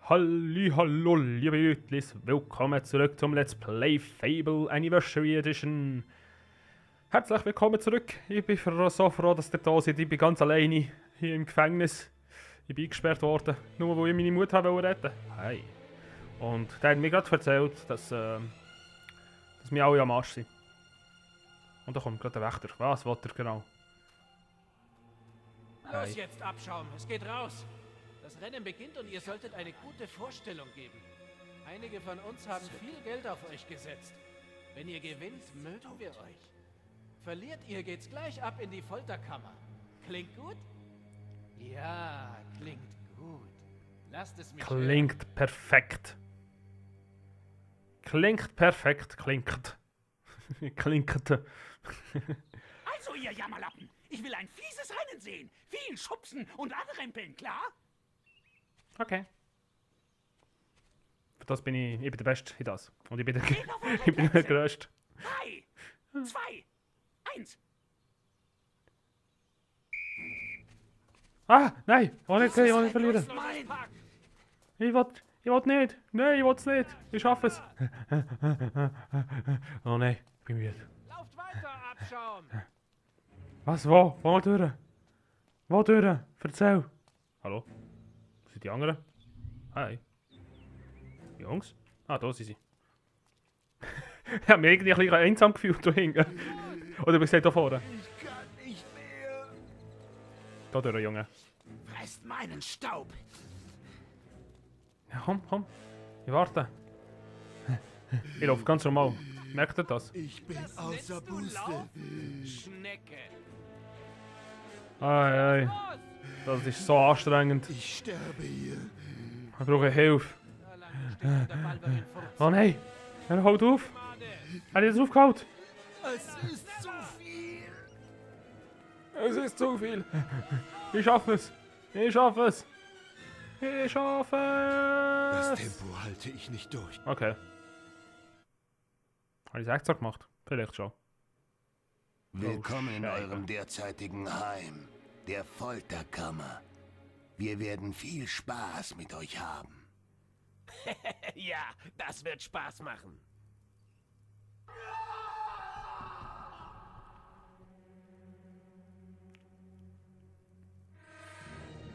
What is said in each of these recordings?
Hallo, liebe Leute, willkommen zurück zum Let's Play Fable Anniversary Edition. Herzlich willkommen zurück. Ich bin so froh, dass ihr da seid. Ich bin ganz alleine hier im Gefängnis. Ich bin eingesperrt worden, nur weil ich meine Mutter retten wollte. Hi. Und der hat mir gerade erzählt, dass wir alle am Arsch sind. Und da kommt gerade der Wächter. Was will er genau? Hi. Los jetzt, Abschaum, es geht raus. Das Rennen beginnt und ihr solltet eine gute Vorstellung geben. Einige von uns haben viel Geld auf euch gesetzt. Wenn ihr gewinnt, mögen wir euch. Verliert ihr, geht's gleich ab in die Folterkammer. Klingt gut? Ja, klingt gut. Lasst es mich hören. Klingt perfekt. Klingt perfekt, klingt. Klingt. Also, ihr Jammerlappen, ich will ein fieses Rennen sehen. Viel schubsen und anrempeln, klar? Okay. Für das bin ich bin der Beste in das. Und ich bin der, Geht auf eure ich bin der Plätze. Größte. 3, 2, 1. Ah, nein, ich will nicht verlieren. Mein Ich will nicht. Nein, ich will es nicht. Ich schaffe es. Oh nein, ich bin müde. Lauft weiter, Abschaum. Was, wo? Wo durch? Wo durch? Erzähl. Hallo? Wo sind die anderen? Hi. Jungs? Ah, da sind sie. Ich habe mich irgendwie ein bisschen einsam gefühlt da hinten. Oder bist du da vorne? Ich kann nicht mehr. Da durch, Junge. Fresst meinen Staub. Ja, komm. Ich warte. Ich laufe ganz normal. Merkt ihr das? Ich bin Das außer nennst du Puste. Lauf? Schnecke. Ei. Los! Das ist so anstrengend. Ich sterbe hier. Ich brauche Hilfe. Da lang steht der Ball in Furz. Oh nein. Er haut auf. Er hat jetzt aufgehaut. Es ist zu viel. Es ist zu viel. Ich schaffe es. Ich schaffe es. Ich schaffe Das es. Tempo halte ich nicht durch. Okay. Habe ich es extra gemacht? Vielleicht schon. Willkommen in Scheiße. eurem derzeitigen Heim, der Folterkammer. Wir werden viel Spaß mit euch haben. Ja, das wird Spaß machen.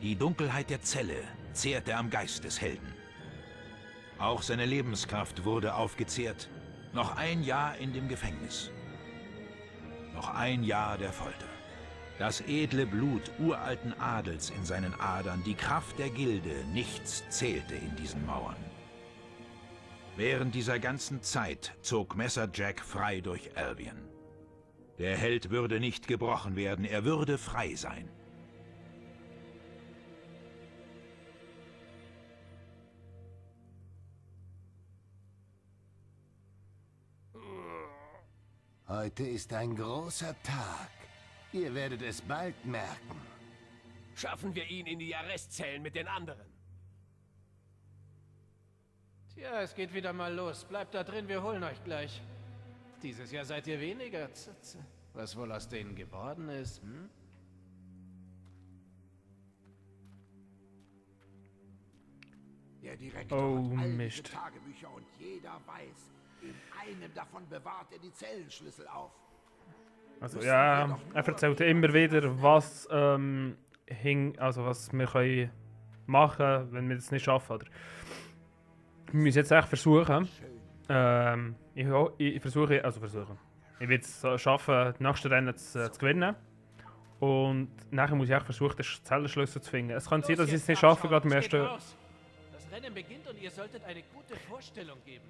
Die Dunkelheit der Zelle zehrte am Geist des Helden. Auch seine Lebenskraft wurde aufgezehrt. Noch ein Jahr in dem Gefängnis. Noch ein Jahr der Folter. Das edle Blut uralten Adels in seinen Adern, die Kraft der Gilde, nichts zählte in diesen Mauern. Während dieser ganzen Zeit zog Messer Jack frei durch Albion. Der Held würde nicht gebrochen werden, er würde frei sein. Heute ist ein großer Tag. Ihr werdet es bald merken. Schaffen wir ihn in die Arrestzellen mit den anderen. Tja, es geht wieder mal los. Bleibt da drin, wir holen euch gleich. Dieses Jahr seid ihr weniger. Was wohl aus denen geworden ist, hm? Der Direktor Oh, hat all Mist. diese Tagebücher und jeder weiß, in einem davon bewahrt er die Zellenschlüssel auf. Also ja, er erzählt immer wieder, was was wir können machen, wenn wir das nicht schaffen. Oder? Wir müssen jetzt echt versuchen. Ich versuche. Ich will es schaffen, die nächsten Rennen zu gewinnen. Und nachher muss ich echt versuchen, den Zellenschlüssel zu finden. Es kann sein, dass ich es nicht schaffe, gerade im ersten. Das Rennen beginnt und ihr solltet eine gute Vorstellung geben.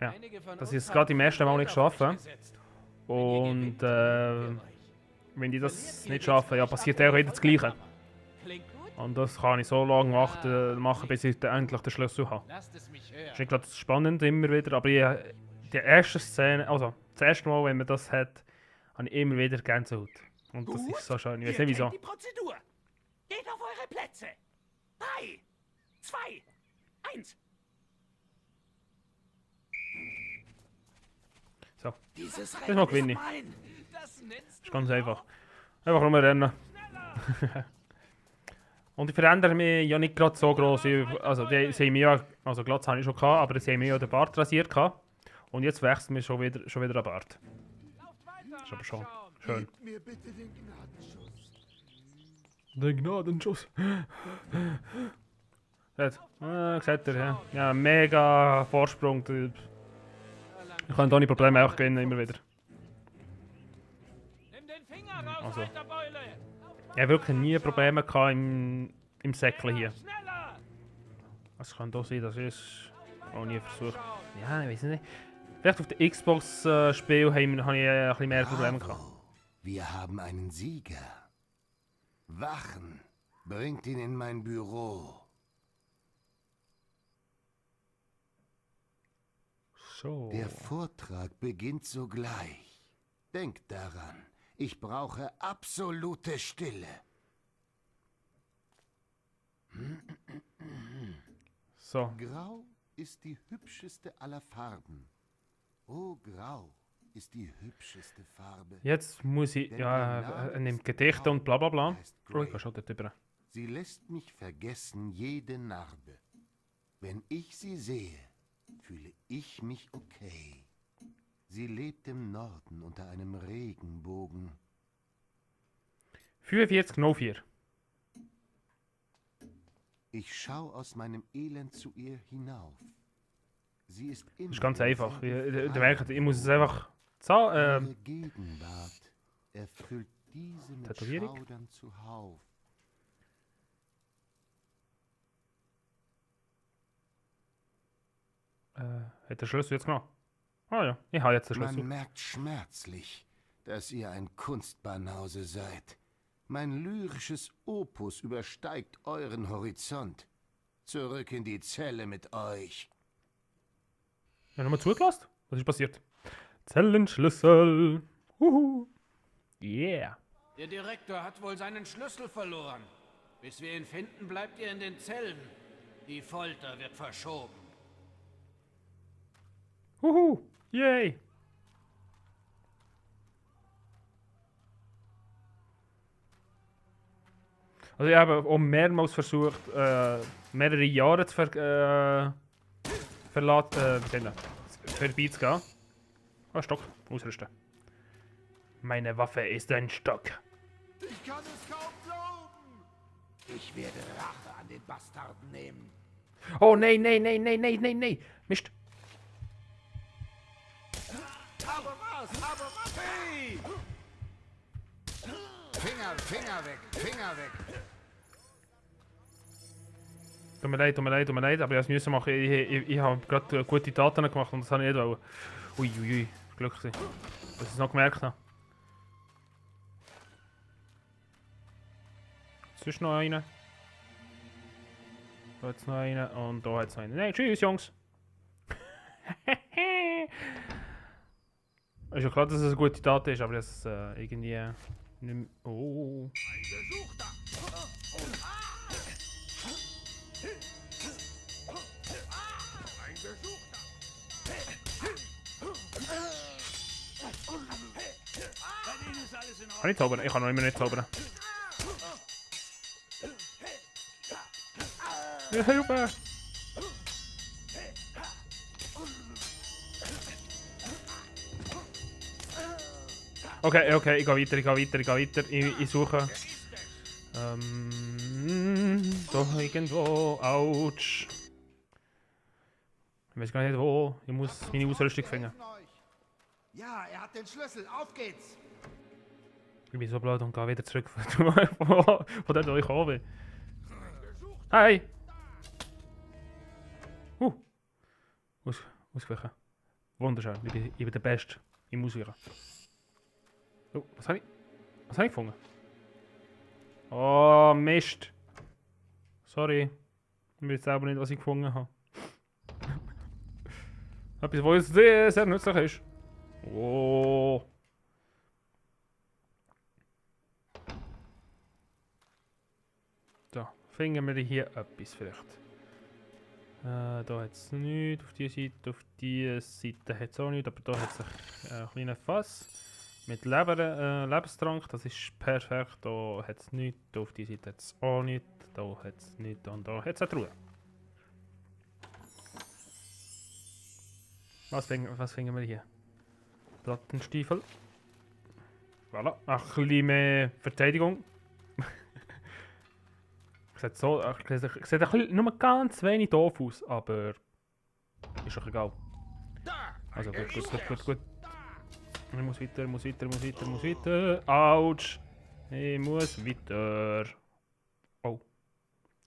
Ja, Einige von dass uns ich es haben gerade im viel ersten Mal Geld nicht auf euch schaffe. gesetzt. Und Wenn ihr gewinnt, mögen wir euch. wenn die das Verliert ihr, nicht geht's schaffen, ja, gleich passiert ab in auch die wieder das Gleiche. Folterkammer. Klingt gut? Und das kann ich so lange machen, bis ich dann endlich den Schlüssel habe. Lasst es mich hören. Das ist nicht gerade spannend immer wieder, aber die erste Szene, also das erste Mal, wenn man das hat, habe ich immer wieder Gänsehaut. Und das ist so schön, ich weiß Ihr nicht wieso. kennt die Prozedur. Geht auf eure Plätze. 3, 2, 1. So, Dieses mal Rennen gewinne ist ich. mein. Das nennst ist ganz einfach. Einfach rumrennen. Und ich verändere mich ja nicht gerade so gross. Also, sie haben mir ja, also Glatz habe ich schon gehabt, aber sie haben mir ja den Bart rasiert gehabt. Und jetzt wächst mir schon wieder ein Bart. Das ist aber schon schön. Mir bitte den Gnadenschuss. Den Gnadenschuss. Seht ihr, ja. Ja, mega Vorsprung. Ich kann ohne Probleme auch gewinnen, immer wieder. Nimm den Finger raus, Also. alter Beule! Ich habe wirklich nie Probleme gehabt im Säckchen hier. Schneller! Was kann da sein, das ist auch nie versucht. Ja, ich weiß nicht. Vielleicht auf der Xbox-Spiel habe ich ein bisschen mehr Probleme gehabt. Bravo. Wir haben einen Sieger. Wachen, bringt ihn in mein Büro. So. Der Vortrag beginnt sogleich. Denkt daran, ich brauche absolute Stille. So. Grau ist die hübscheste aller Farben. Oh, Grau ist die hübscheste Farbe. Jetzt muss ich. Ja, er nimmt Gedichte und bla bla bla. Oh, ich kann schon dort drüber. Sie lässt mich vergessen jede Narbe. Wenn ich sie sehe, fühle ich mich okay. Sie lebt im Norden unter einem Regenbogen. 4504. Ich schaue aus meinem Elend zu ihr hinauf. Sie ist immer Das ist ganz einfach. derselbe Ihr merkt, ich muss es einfach. Ihre Gegenwart erfüllt diese mit Tätowierung? Schaudern zuhauf. Hat der Schlüssel jetzt genommen? Ah ja, ich habe jetzt den Schlüssel. Man merkt schmerzlich, dass ihr ein Kunstbanause seid. Mein lyrisches Opus übersteigt euren Horizont. Zurück in die Zelle mit euch. Ja, nochmal zugelassen? Was ist passiert? Zellenschlüssel. Huhu. Yeah. Der Direktor hat wohl seinen Schlüssel verloren. Bis wir ihn finden, bleibt ihr in den Zellen. Die Folter wird verschoben. Huhu. Yay. Also ich habe auch mehrmals versucht, mehrere Jahre zu vorbeizugehen. Ah, Stock. Ausrüsten. Meine Waffe ist ein Stock. Ich kann es kaum glauben. Ich werde Rache an den Bastarden nehmen. Oh nein, nein, nein, nein, nein, nein, nein. Mist. Aber was? Hey! Finger weg, Finger weg. Tut mir leid, aber ich musste machen. Ich habe gerade gute Taten gemacht und das habe ich nicht wollen. Uiuiui, Glück gewesen, dass ich es noch gemerkt habe. Jetzt ist noch einer. Da hat es noch einen und da hat es noch einen. Nein, tschüss, Jungs! Ist ja klar, dass es eine gute Tat ist, aber das irgendwie nicht mehr. Oh. Kann ich zaubern? Ich kann noch immer nicht zaubern. Ja, Hilfe! Okay, ich gehe weiter. Ich suche. Da irgendwo. Autsch. Ich weiß gar nicht wo. Ich muss meine Ausrüstung finden. Ja, er hat den Schlüssel. Auf geht's. Ich bin so blöd und gehe wieder zurück von dort, wo ich gekommen bin. Hey! Ausweichen. Wunderschön. Ich bin der Beste im Ausweichen. Oh, was habe ich gefunden? Oh, Mist. Sorry. Ich weiß selber nicht, was ich gefunden habe. Etwas, was sehr, sehr nützlich ist. Oh. So, finden wir hier etwas vielleicht. Da hat es nichts, auf dieser Seite hat es auch nichts, aber da hat es ein kleines Fass. Mit Lebenstrank, das ist perfekt. Da hat es nichts, auf die Seite hat es auch nichts, da hat es nichts und da hat es eine Truhe. Was finden wir hier? Plattenstiefel. Voilà. Ach, ein bisschen mehr Verteidigung. Sieht so, sieht ein bisschen, nur ganz wenig doof aus, aber ist doch egal. Also gut. Ich muss weiter. Autsch! Ich muss weiter. Oh.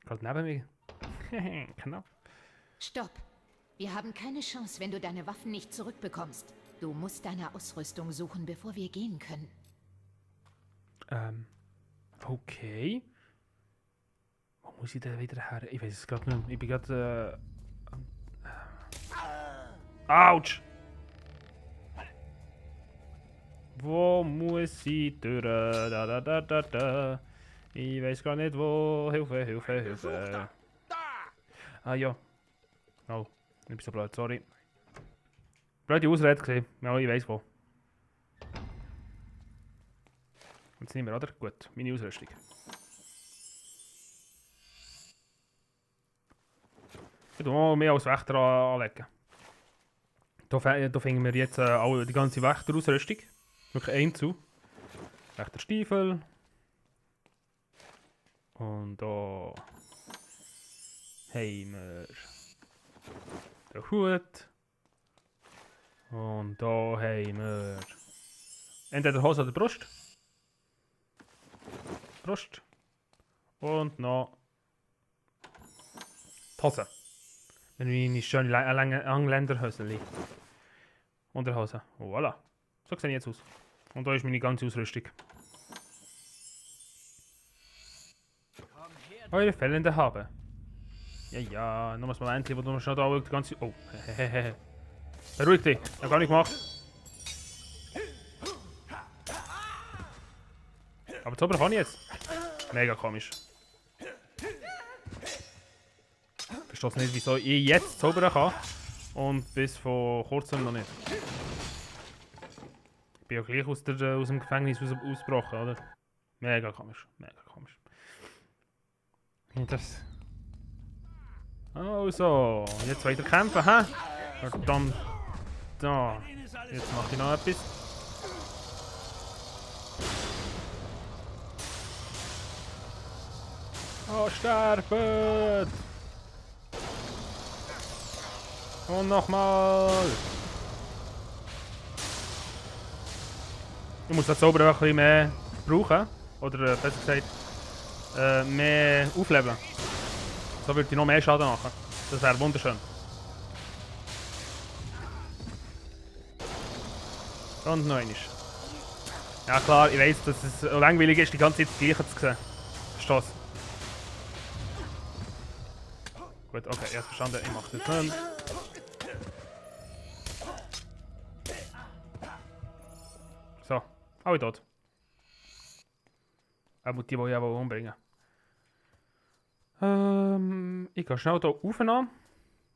Gerade neben mir. Knapp. Stopp! Wir haben keine Chance, wenn du deine Waffen nicht zurückbekommst. Du musst deine Ausrüstung suchen, bevor wir gehen können. Okay. Wo muss ich denn wieder her? Ich weiß es gerade nicht mehr. Ich bin gerade... Autsch! Wo muss ich durch? Da. Ich weiß gar nicht wo. Hilfe. Ah ja. Oh, ich bin so blöd, sorry. Blöde Ausrede gesehen. Ja, ich weiß wo. Jetzt nicht mehr, oder? Gut, meine Ausrüstung. Ich tue mal mehr als Wächter anlegen. Da finden wir jetzt alle die ganze Wächterausrüstung. Wirklich einzeln. Wächterstiefel. Und da haben wir den Hut. Und da haben wir entweder Hose oder Brust. Und noch die Hose. Meine schöne Engländerhöseli. Unterhose. Voilà. So sieht jetzt aus. Und da ist meine ganze Ausrüstung. Eure Fällende haben. Ja, noch ein Moment, wo du schon da die ganze... Oh, hehehe. Beruhig dich, ich hab gar nicht gemacht. Aber Zauber kann ich jetzt. Mega komisch. Ich verstehe nicht, wieso ich jetzt zaubern kann und bis vor kurzem noch nicht. Ich bin ja gleich aus dem Gefängnis ausgebrochen, oder? Mega komisch. Das... Also, jetzt weiter kämpfen, hä? Verdammt. Da. Jetzt mache ich noch etwas. Oh, sterben! Und nochmal! Ich muss den Zauber ein bisschen mehr brauchen. Oder besser gesagt, mehr aufleveln. So würde ich noch mehr Schaden machen. Das wäre wunderschön. Und noch einmal. Ja klar, ich weiss, dass es langweilig ist, die ganze Zeit das Gleiche zu sehen. Verstehst du? Gut, okay, ich hab's verstanden. Ich mach's jetzt nicht. So, alle tot. Aber die will ich auch umbringen. Ich gehe schnell hier aufnehmen.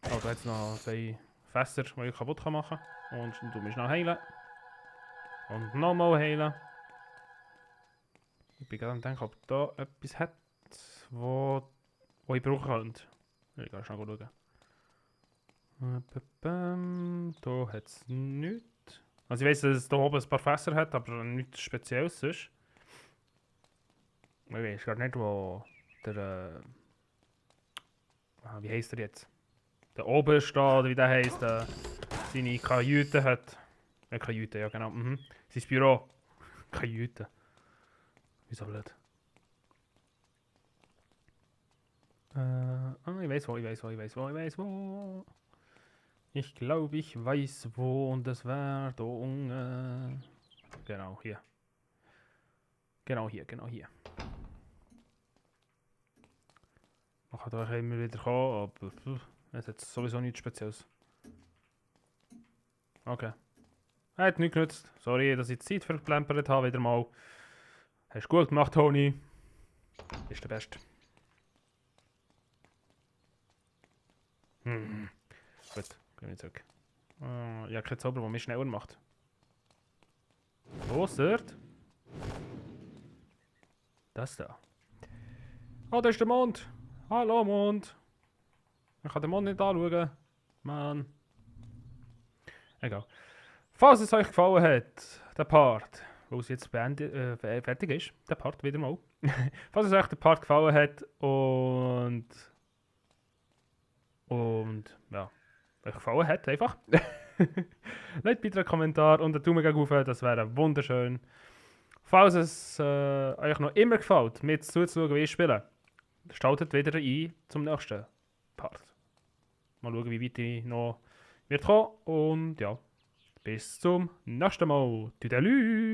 Oh, da hat es noch 2 Fässer, die ich kaputt machen kann. Und du mich schnell heilen. Und nochmal heilen. Ich bin gerade am denken, ob da etwas hat, wo ich brauchen könnte. Ich gehe schnell schauen. Da hat es nichts. Also ich weiss, dass es hier oben ein paar Fässer hat, aber nichts Spezielles ist. Ich weiß gar nicht, wo der... wie heisst er jetzt? Der Oberste, oder wie der heisst, seine Kajüte hat. Kajüte, ja genau. Sein Büro. Kajüte. Wieso blöd? Ich weiß wo. Ich glaube, ich weiß wo und das wäre da unten. Genau hier. Genau hier. Man kann da immer wieder kommen, aber es hat sowieso nichts Spezielles. Okay. Hat nichts genützt. Sorry, dass ich die Zeit verplempert habe wieder mal. Hast gut gemacht, Toni. Bist der Beste. Gut, gehen wir zurück. Ja, kein Zauber, der mich schneller macht. Ausser das da. Oh, da ist der Mond. Hallo, Mond. Ich kann den Mond nicht anschauen. Mann. Egal. Falls es euch gefallen hat, der Part, wo es jetzt fertig ist, der Part wieder mal. Falls es euch der Part gefallen hat und ja, euch gefallen hat, einfach. Lasst bitte einen Kommentar und einen Daumen hoch, das wäre wunderschön. Falls es euch noch immer gefällt, mir zuzuschauen, wie ich spiele, schaltet wieder ein zum nächsten Part. Mal schauen, wie weit ich noch wird kommen. Und ja, bis zum nächsten Mal. Tüdelü!